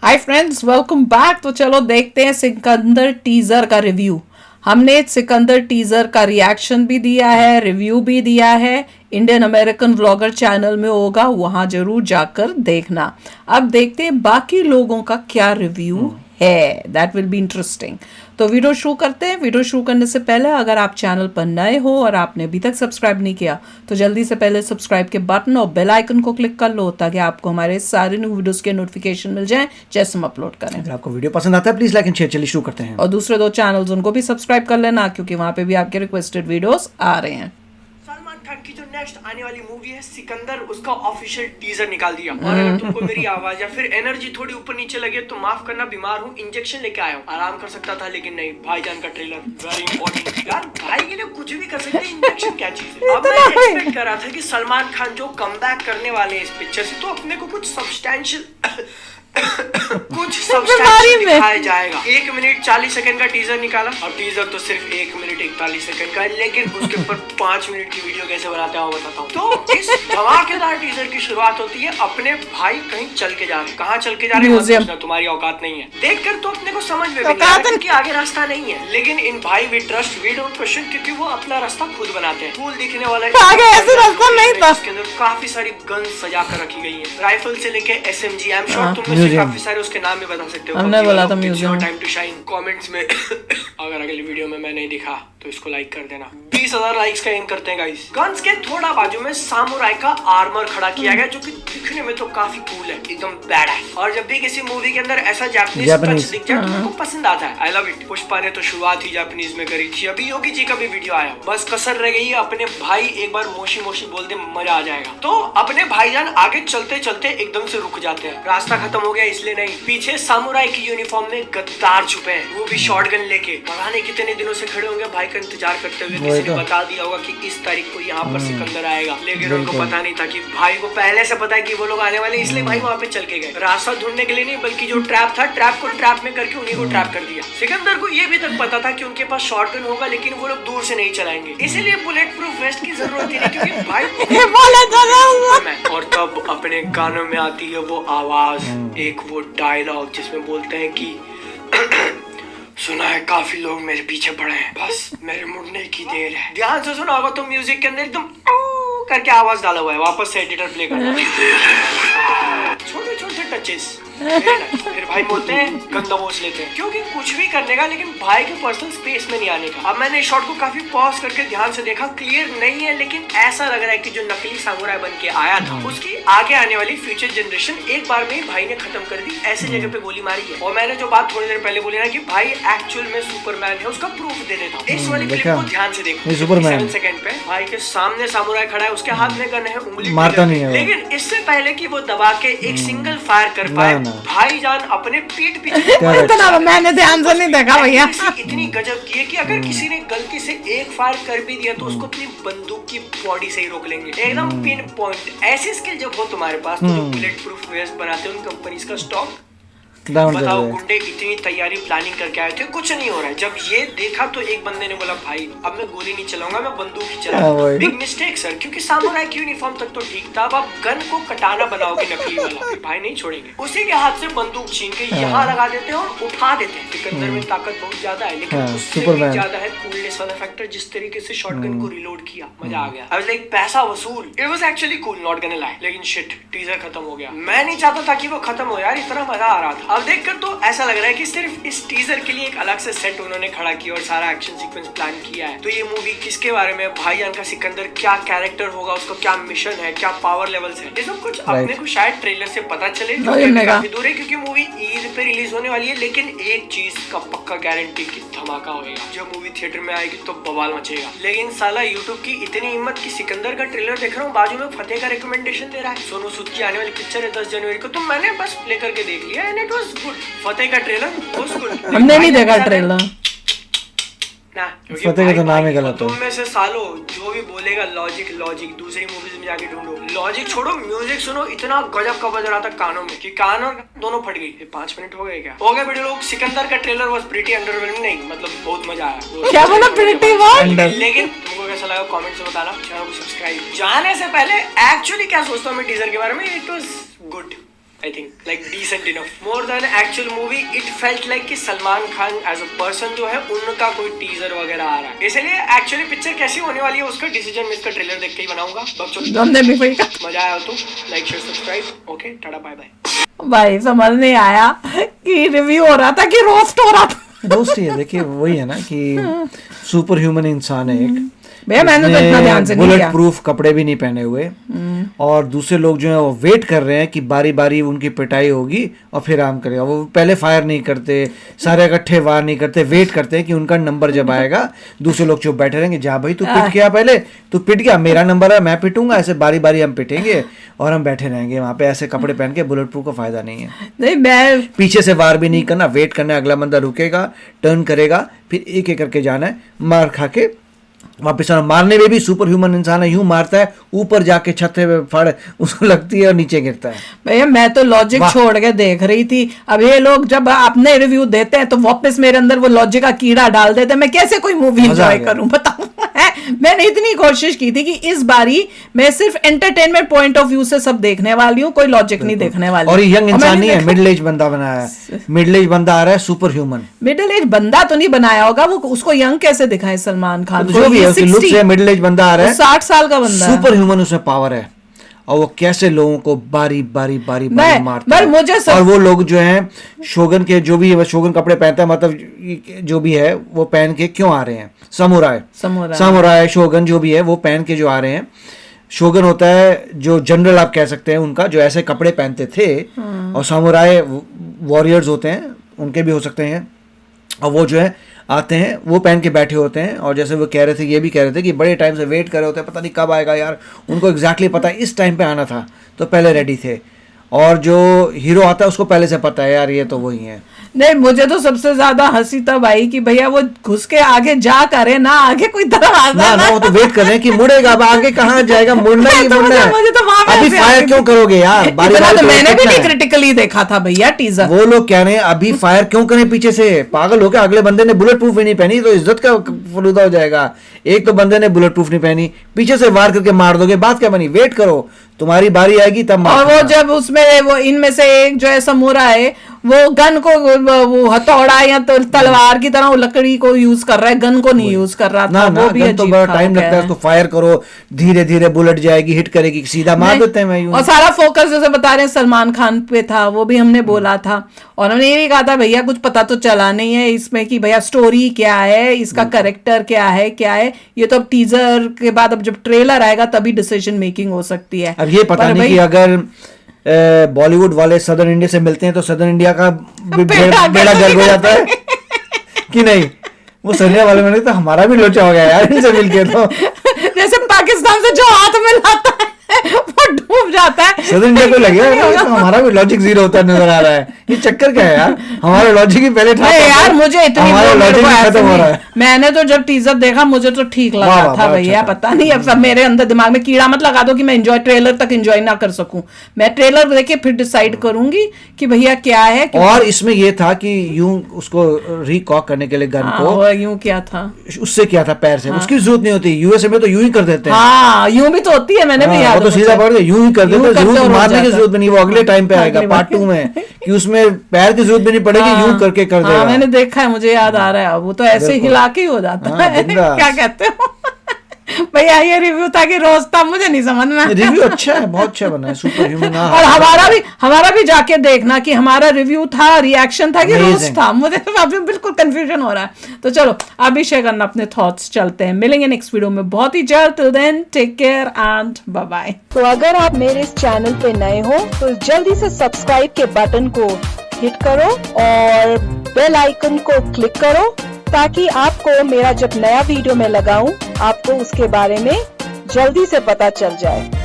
Hi friends, welcome back. तो चलो देखते हैं सिकंदर टीजर का रिव्यू। हमने सिकंदर टीजर का रिएक्शन भी दिया है, रिव्यू भी दिया है। इंडियन अमेरिकन व्लॉगर चैनल में होगा, वहां जरूर जाकर देखना। अब देखते हैं बाकी लोगों का क्या रिव्यू है। That will be interesting. तो वीडियो शुरू करते हैं। वीडियो शुरू करने से पहले अगर आप चैनल पर नए हो और आपने अभी तक सब्सक्राइब नहीं किया तो जल्दी से पहले सब्सक्राइब के बटन और बेल आइकन को क्लिक कर लो ताकि आपको हमारे सारे न्यू वीडियोस के नोटिफिकेशन मिल जाएं जैसे हम अपलोड करें। अगर आपको वीडियो पसंद आता है प्लीज लाइक एंड शेयर। चलिए शुरू करते हैं। और दूसरे दो चैनल्स उनको भी सब्सक्राइब कर लेना क्योंकि वहां पे भी आपके रिक्वेस्टेड वीडियोस आ रहे हैं। सलमान खान की जो नेक्स्ट आने वाली मूवी है सिकंदर, उसका ऑफिशियल टीजर निकाल दिया। और अगर तुमको मेरी आवाज या फिर एनर्जी थोड़ी ऊपर नीचे लगे तो माफ करना, बीमार हूँ, इंजेक्शन लेके आया हूँ। आराम कर सकता था लेकिन नहीं। भाईजान का ट्रेलर वेरी इंपॉर्टेंट। यार भाई के लिए कुछ भी कर सकते हैं, इंजेक्शन क्या चीज है। अब मैं एक्सपेक्ट कर रहा था कि सलमान खान जो कमबैक करने वाले हैं इस पिक्चर से, तो अपने को कुछ सब्सटैंशियल दिखाया जाएगा। 1 मिनट 40 सेकंड का टीजर निकाला और टीजर तो सिर्फ 1 मिनट 41 सेकंड का है, लेकिन उसके ऊपर 5 मिनट की वीडियो कैसे बनाते हैं वो बताता हूँ। तो इस धमाकेदार टीजर की शुरुआत होती है अपने भाई कहीं चल के जा रहे हैं। कहाँ चल के जा रहे हैं तुम्हारी औकात नहीं है। देखकर तो अपने को समझ में भी नहीं आ रहा कि आगे रास्ता नहीं है, लेकिन इन भाई we trust we don't question, क्योंकि वो अपना रास्ता खुद बनाते हैं। कूल दिखने वाला आगे ऐसे रास्ता नहीं था। इसके अंदर काफी सारी गन सजा कर रखी गई है, राइफल से लेके SMG। आई एम श्योर तुम काफी सारे उसके नाम भी बता सकते हो। हमने बोला था museum. Time to shine comments में अगर अगली वीडियो में मैं नहीं दिखा तो इसको लाइक कर देना। 20,000 लाइक्स का एम करते हैं गाइस। गन्स के थोड़ा बाजू में सामुराई का आर्मर खड़ा किया गया, जो कि दिखने में तो काफी कूल है, एकदम बैड है। और जब भी किसी मूवी के अंदर ऐसा जापानीज टच दिख जाए तो उनको पसंद आता है। I love it. पुष्पा ने तो शुरुआत ही जापानीज में करी थी, अभी योगी जी का भी वीडियो आया। बस कसर रह गई है अपने भाई एक बार मोशी मोशी बोल दे, मजा आ जाएगा। तो अपने भाईजान आगे चलते चलते एकदम से रुक जाते हैं। रास्ता खत्म हो गया इसलिए नहीं, पीछे सामुराई की यूनिफॉर्म में गद्दार छुपे हैं, वो भी शॉटगन लेके। पता नहीं कितने दिनों से खड़े होंगे भाई का इंतजार करते हुए। किसी ने बता दिया होगा कि इस तारीख को यहाँ पर सिकंदर आएगा, लेकिन उनको पता नहीं था कि भाई को पहले से पता है कि वो लोग आने वाले, इसलिए भाई वहाँ पे चल के गए। रास्ता ढूंढने के लिए नहीं, बल्कि जो ट्रैप था, ट्रैप को ट्रैप में करके उन्हीं को ट्रैप कर दिया। सिकंदर को ये भी तक पता था कि उनके पास शॉटगन होगा, लेकिन वो लोग दूर से नहीं चलाएंगे, इसीलिए बुलेट प्रूफ वेस्ट की जरूरत ही नहीं, क्योंकि भाई और तब अपने कानों में आती है वो आवाज, एक वो डायलॉग जिसमें बोलते हैं कि सुना है काफी लोग मेरे पीछे पड़े हैं, बस मेरे मुड़ने की देर है। ध्यान से सुना होगा तो म्यूजिक के अंदर एकदम करके आवाज डाला हुआ है। वापस से एडिटर प्ले करना। छोटे छोटे टचेस फिर भाई बोलते हैं गंदा वॉच लेते हैं, क्योंकि कुछ भी करने का, लेकिन भाई के पर्सनल स्पेस में नहीं आने का। अब मैंने शॉट को काफी पॉज करके ध्यान से देखा, क्लियर नहीं है, लेकिन ऐसा लग रहा है कि जो नकली सामुराई बन के आया था उसकी आगे आने वाली फ्यूचर जनरेशन एक बार में भाई ने खत्म कर दी, ऐसे जगह पे गोली मारी है। और मैंने जो बात थोड़ी देर पहले बोली ना कि भाई एक्चुअल में सुपरमैन है, उसका प्रूफ दे देता हूँ। इस वाली क्लिप को ध्यान से देखो। 7 सेकंड पे भाई के सामने सामुराई खड़ा है, उसके हाथ में गन है, उंगली मारता नहीं है, लेकिन इससे पहले कि वो दबा के एक सिंगल फायर कर पाए, भाईजान अपने पीठ पीछे मैंने ध्यान से नहीं देखा भैया। इतनी गजब की है कि अगर किसी ने गलती से एक फायर कर भी दिया तो उसको अपनी बंदूक की बॉडी से ही रोक लेंगे, एकदम पिन पॉइंट। ऐसी स्किल जब हो तुम्हारे पास तो जो बुलेट प्रूफ वेस्ट बनाते हैं उन कंपनीज का स्टॉक बताओ। गुंडे इतनी तैयारी प्लानिंग करके आए थे, कुछ नहीं हो रहा है। जब ये देखा तो एक बंदे ने बोला भाई अब मैं गोली नहीं चलाऊंगा, मैं बंदूक ही चलाऊंगा। बिग मिस्टेक सर, क्योंकि सामुराई की यूनिफॉर्म तक तो ठीक था, अब आप गन को कटाना बनाओगे नकली वाला, भाई नहीं छोड़ेंगे। उसी के हाथ से बंदूक छीन के यहाँ लगा देते हैं और उठा देते हैं। सिकंदर में ताकत बहुत ज्यादा है, लेकिन उससे भी ज्यादा है कूलनेस वाला फैक्टर। जिस तरीके से शॉटगन को रिलोड किया, मजा आ गया। आई वाज लाइक पैसा वसूल। It was actually cool, not gonna lie. लेकिन शिट, टीजर खत्म हो गया। मैं नहीं चाहता था कि वो खत्म हो यार, इतना मजा आ रहा था। अब देखकर तो ऐसा लग रहा है कि सिर्फ इस टीजर के लिए एक अलग से सेट उन्होंने खड़ा किया और सारा एक्शन सीक्वेंस प्लान किया है। तो ये मूवी किसके बारे में, भाईजान का सिकंदर क्या कैरेक्टर होगा, उसका क्या मिशन है, क्या पावर लेवल्स है, ये सब कुछ अपने को शायद ट्रेलर से पता चले, जो काफी दूर है क्योंकि मूवी ईद पे रिलीज होने वाली है। लेकिन एक चीज का पक्का गारंटी की धमाका होगा, जब मूवी थिएटर में आएगी तो बवाल मचेगा। लेकिन साला यूट्यूब की इतनी हिम्मत की सिकंदर का ट्रेलर देख रहा हूँ, बाजू में फतेह का रिकमेंडेशन दे रहा है। सोनू सूद की आने वाली पिक्चर है 10 जनवरी को, तो मैंने बस प्ले करके देख लिया एंड इट वाज गुड। फतेह का ट्रेलर वाज गुड। हमने नहीं देखा ट्रेलर ना, फतेह का तो नाम ही गलत है। तुम में से सालो जो भी बोलेगा लॉजिक लॉजिक, दूसरी मूवीज में जाके ढूंढो। लॉजिक छोड़ो, म्यूजिक सुनो, इतना गजब का बज रहा था कानों में कि कान और दोनों फट गई। 5 मिनट हो गए क्या? हो गए वीडियो लोग। सिकंदर का ट्रेलर वाज प्रीटी अंडरवेलमिंग, नहीं मतलब बहुत मजा आया। क्या बोला प्रीटी वन? लेकिन तुमको कैसा लगा कमेंट से बताना, चैनल को सब्सक्राइब। जाने से पहले एक्चुअली क्या सोचता हूँ मैं टीजर के बारे में, it was good. I think like decent enough. More than actual movie, it felt like कि Salman Khan as a person जो है उनका कोई टीजर वगैरह आ रहा है. इसलिए एक्चुअली पिक्चर कैसी होने वाली है उसका डिसीजन मैं इसका ट्रेलर देख के ही बनाऊंगा. हमने भी वही कहा. मजा आया तो लाइक शेयर सब्सक्राइब. ओके टाटा बाय बाय. भाई समझ नहीं आया कि रिव्यू हो रहा था कि रोस्ट हो रहा था. दोस्त ही है, देखिए वही है ना कि सुपर ह्यूमन इंसान है एक. भैया मैंने तो इतना ध्यान से नहीं किया. बुलेट प्रूफ कपड़े भी नहीं पहने हुए और दूसरे लोग जो है वो वेट कर रहे हैं कि बारी बारी उनकी पिटाई होगी और फिर आराम करेगा. वो पहले फायर नहीं करते, सारे इकट्ठे वार नहीं करते, वेट करते हैं कि उनका नंबर जब आएगा दूसरे लोग चुप बैठे रहेंगे. जा भाई तू पिट गया, पहले तू पिट गया, मेरा नंबर है मैं पिटूंगा. ऐसे बारी बारी हम पिटेंगे और हम बैठे रहेंगे वहां पे. ऐसे कपड़े पहन के बुलेट प्रूफ का फायदा नहीं है. नहीं मैं पीछे से वार भी नहीं करना, वेट करना है, अगला बंदा रुकेगा, टर्न करेगा, फिर एक एक करके जाना है, मार खा के वापिस आना. मारने में भी सुपर ह्यूमन इंसान है, यूं मारता है ऊपर जाके छत पे फड़ उसको लगती है और नीचे गिरता है. भैया मैं तो लॉजिक छोड़ के देख रही थी. अब ये लोग जब अपने रिव्यू देते हैं तो वापस मेरे अंदर वो लॉजिक का कीड़ा डाल देते हैं. मैं कैसे कोई मूवी एंजॉय करूं बताओ. मैंने इतनी कोशिश की थी कि इस बारी मैं सिर्फ एंटरटेनमेंट पॉइंट ऑफ व्यू से सब देखने वाली हूँ, कोई लॉजिक नहीं देखने वाली. और यंग इंसान नहीं है, मिडिल एज बंदा बनाया है. मिडिल एज बंदा आ रहा है सुपर ह्यूमन. मिडिल एज बंदा तो नहीं बनाया होगा, वो उसको यंग कैसे दिखाए सलमान खान जो भी है उसके लुक से मिडिल एज बंदा आ रहा है. 60 साल का बंदा है. सुपर ह्यूमन उसमें पावर है और वो कैसे लोगों को बारी बारी बारी बारी मारता है. मुझे और वो लोग जो हैं शोगन के जो भी है, शोगन कपड़े पहनता है, मतलब जो भी है वो पहन के क्यों आ रहे हैं. समुराय शोगन जो भी है वो पहन के जो आ रहे हैं. शोगन होता है जो जनरल आप कह सकते हैं उनका, जो ऐसे कपड़े पहनते थे. और समुराय वॉरियर्स होते हैं, उनके भी हो सकते हैं. और वो जो है आते हैं, वो पहन के बैठे होते हैं. और जैसे वो कह रहे थे, ये भी कह रहे थे कि बड़े टाइम से वेट कर रहे होते हैं, पता नहीं कब आएगा यार. उनको एग्जैक्टली पता है इस टाइम पे आना था, तो पहले रेडी थे. और जो हीरो आता है उसको पहले से पता है यार ये तो वही है. नहीं मुझे तो सबसे ज्यादा हंसी तब आई कि भैया वो घुस के आगे जा करे ना, आगे कोई दरवाजा ना वो तो वेट कर रहे हैं कि मुड़ेगा. अब आगे कहाँ जाएगा, मुड़ना ही मुड़ना है. अभी फायर क्यों करोगे यार. बारी बारी तो मैंने भी नहीं क्रिटिकली देखा था भैया टीजर. वो लोग कह रहे हैं अभी फायर क्यों करें पीछे से. पागल हो गया. अगले बंदे ने बुलेट प्रूफ ही नहीं पहनी तो इज्जत का फलूदा हो जाएगा. एक तो बंदे ने बुलेट प्रूफ नहीं पहनी, पीछे से वार करके मार दोगे, बात क्या बनी. वेट करो, तुम्हारी बारी आएगी तब मार. और वो जब उसमें वो इनमें से एक जो है समुराई है वो गन को वो हथौड़ा या तो तलवार की तरह वो लकड़ी को यूज कर रहा है, गन को नहीं यूज कर रहा था. वो भी गन तो बड़ा टाइम लगता है उसको. फायर करो, धीरे धीरे बुलेट जाएगी, हिट करेगी, सीधा मार देते हैं. और सारा फोकस जैसे बता रहे हैं सलमान खान पे था, वो भी हमने बोला था. और हमने ये भी कहा था भैया कुछ पता तो चला नहीं है इसमें कि भैया स्टोरी क्या है, इसका कैरेक्टर क्या है. ये तो अब टीजर के बाद अब जब ट्रेलर आएगा तभी डिसीजन मेकिंग हो सकती है. अब ये पता नहीं कि अगर बॉलीवुड वाले सदर्न इंडिया से मिलते हैं तो सदर्न इंडिया का बेड़ा गर्क हो जाता है कि नहीं. वो सरिया वाले मिले तो हमारा भी लोचा हो गया यार इनसे मिलके. तो जैसे पाकिस्तान से जो हाथ में लाता है वो डूब जाता है. सदर्न इंडिया को लगेगा तो हमारा भी लॉजिक जीरो होता नजर आ रहा है. ये चक्कर क्या है यार. हमारा लॉजिक ही पहले था यार. मुझे इतनी हमारा लॉजिक खत्म हो रहा है. मैंने तो जब टीजर देखा मुझे तो ठीक लगा था भैया. पता नहीं अब सब मेरे अंदर दिमाग में कीड़ा मत लगा दो कि मैं ट्रेलर तक एंजॉय ना कर सकूं. मैं ट्रेलर देख के फिर डिसाइड करूंगी कि भैया क्या है. और इसमें ये था कि यूं उसको रिकॉक करने के लिए गन को यूं क्या था, उससे किया था पैर से. उसकी जरूरत नहीं होती. यूएसए में तो यूं ही कर देते हैं. हाँ यूं भी तो होती है. मैंने भी याद तो सीधा पकड़ के यूं ही कर देते हैं. जरूर मारने की जरूरत नहीं. वो अगले टाइम पे आएगा पार्ट 2 में कि उसमें पैर की जरूरत भी नहीं पड़ेगी. यूं करके कर देगा. मैंने देखा है, मुझे याद आ रहा है. वो तो ऐसे हिला के ही हो जाता है. क्या कहते हो भैया. ये रिव्यू था कि रोज था, मुझे नहीं समझ में. रिव्यू अच्छा है, बहुत अच्छा बना है सुपर ह्यूमन. और हमारा भी जाके देखना कि हमारा रिव्यू था, रिएक्शन था कि रोज था. मुझे अभी बिल्कुल कंफ्यूजन हो रहा है. तो चलो आप भी शेयर करना अपने थॉट्स. चलते हैं, मिलेंगे नेक्स्ट वीडियो में बहुत ही जल्द. Till then take care and bye bye. तो अगर आप मेरे इस चैनल पे नए हो तो जल्दी से सब्सक्राइब के बटन को हिट करो और बेल आइकन को क्लिक करो ताकि आपको मेरा जब नया वीडियो मैं लगाऊं आपको उसके बारे में जल्दी से पता चल जाए.